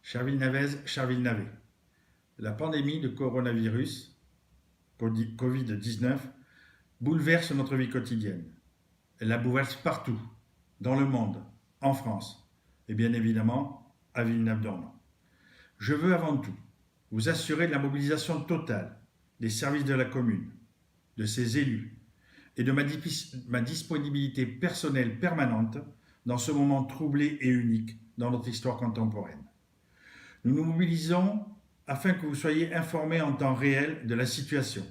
Chère Villenavaise, chère Villenavais, la pandémie de coronavirus, Covid-19, bouleverse notre vie quotidienne. Elle la bouleverse partout, dans le monde, en France, et bien évidemment à Villeneuve-d'Ornon. Je veux avant tout vous assurer de la mobilisation totale des services de la commune, de ses élus, et de ma disponibilité personnelle permanente dans ce moment troublé et unique dans notre histoire contemporaine. Nous nous mobilisons afin que vous soyez informés en temps réel de la situation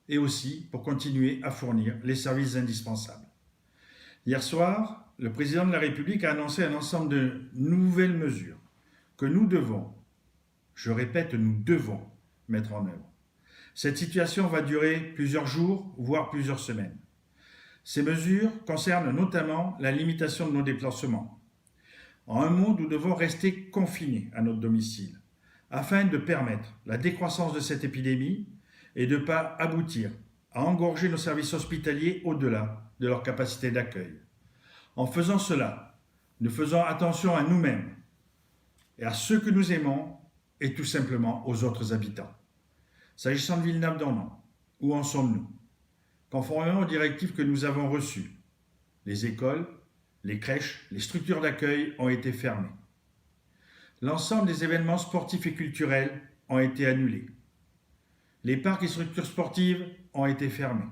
et aussi pour continuer à fournir les services indispensables. Hier soir, le président de la République a annoncé un ensemble de nouvelles mesures que nous devons, je répète, nous devons mettre en œuvre. Cette situation va durer plusieurs jours, voire plusieurs semaines. Ces mesures concernent notamment la limitation de nos déplacements. En un mot, nous devons rester confinés à notre domicile afin de permettre la décroissance de cette épidémie et de ne pas aboutir à engorger nos services hospitaliers au-delà de leur capacité d'accueil. En faisant cela, nous faisons attention à nous-mêmes et à ceux que nous aimons et tout simplement aux autres habitants. S'agissant de Villeneuve-d'Ornon, où en sommes-nous? Conformément aux directives que nous avons reçues, les écoles, les crèches, les structures d'accueil ont été fermées. L'ensemble des événements sportifs et culturels ont été annulés. Les parcs et structures sportives ont été fermés.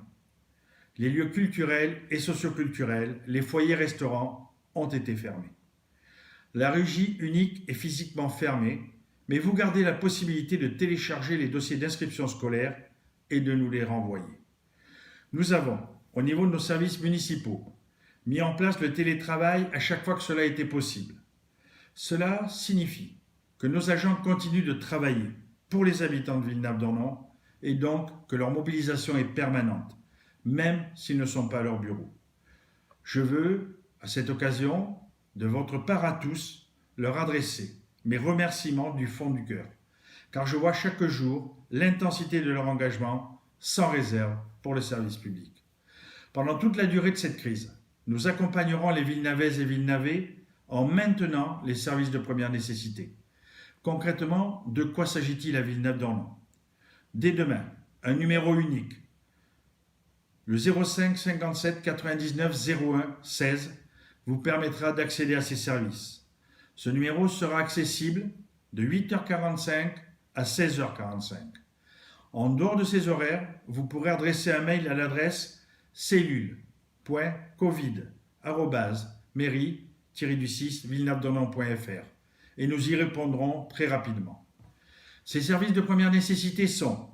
Les lieux culturels et socioculturels, les foyers-restaurants ont été fermés. La régie unique est physiquement fermée, mais vous gardez la possibilité de télécharger les dossiers d'inscription scolaire et de nous les renvoyer. Nous avons, au niveau de nos services municipaux, mis en place le télétravail à chaque fois que cela était possible. Cela signifie que nos agents continuent de travailler pour les habitants de Villeneuve-d'Ornon et donc que leur mobilisation est permanente, même s'ils ne sont pas à leur bureau. Je veux, à cette occasion, de votre part à tous, leur adresser mes remerciements du fond du cœur, car je vois chaque jour l'intensité de leur engagement sans réserve pour le service public. Pendant toute la durée de cette crise, nous accompagnerons les Villenavaises et Villenavais en maintenant les services de première nécessité. Concrètement, de quoi s'agit-il à Villeneuve-d'Ornon? Dès demain, un numéro unique, le 05 57 99 01 16, vous permettra d'accéder à ces services. Ce numéro sera accessible de 8h45 à 16h45. En dehors de ces horaires, vous pourrez adresser un mail à l'adresse cellule.covid@mairie-villeneuve-d'ornon.fr et nous y répondrons très rapidement. Ces services de première nécessité sont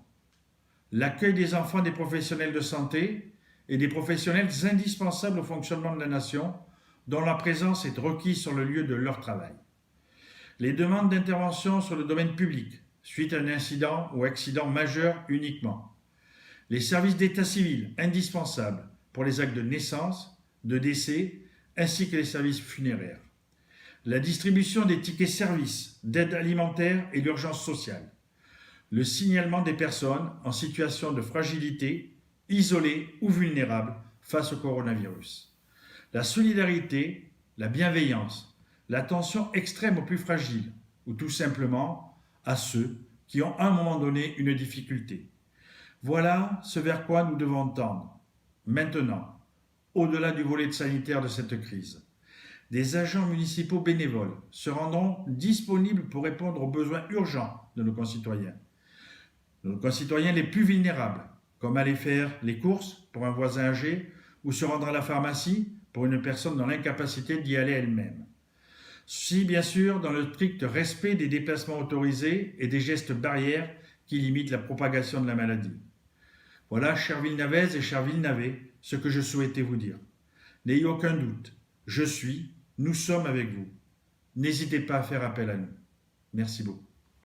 l'accueil des enfants des professionnels de santé et des professionnels indispensables au fonctionnement de la nation dont la présence est requise sur le lieu de leur travail. Les demandes d'intervention sur le domaine public, suite à un incident ou accident majeur uniquement. Les services d'état civil indispensables pour les actes de naissance, de décès, ainsi que les services funéraires. La distribution des tickets services, d'aide alimentaire et d'urgence sociale. Le signalement des personnes en situation de fragilité, isolées ou vulnérables face au coronavirus. La solidarité, la bienveillance, l'attention extrême aux plus fragiles ou tout simplement à ceux qui ont à un moment donné une difficulté. Voilà ce vers quoi nous devons tendre. Maintenant, au-delà du volet sanitaire de cette crise, des agents municipaux bénévoles se rendront disponibles pour répondre aux besoins urgents de nos concitoyens les plus vulnérables, comme aller faire les courses pour un voisin âgé ou se rendre à la pharmacie pour une personne dans l'incapacité d'y aller elle-même. Ceci, bien sûr, dans le strict respect des déplacements autorisés et des gestes barrières qui limitent la propagation de la maladie. Voilà, chères Villenavaises et chers Villenavais, ce que je souhaitais vous dire. N'ayez aucun doute, nous sommes avec vous. N'hésitez pas à faire appel à nous. Merci beaucoup.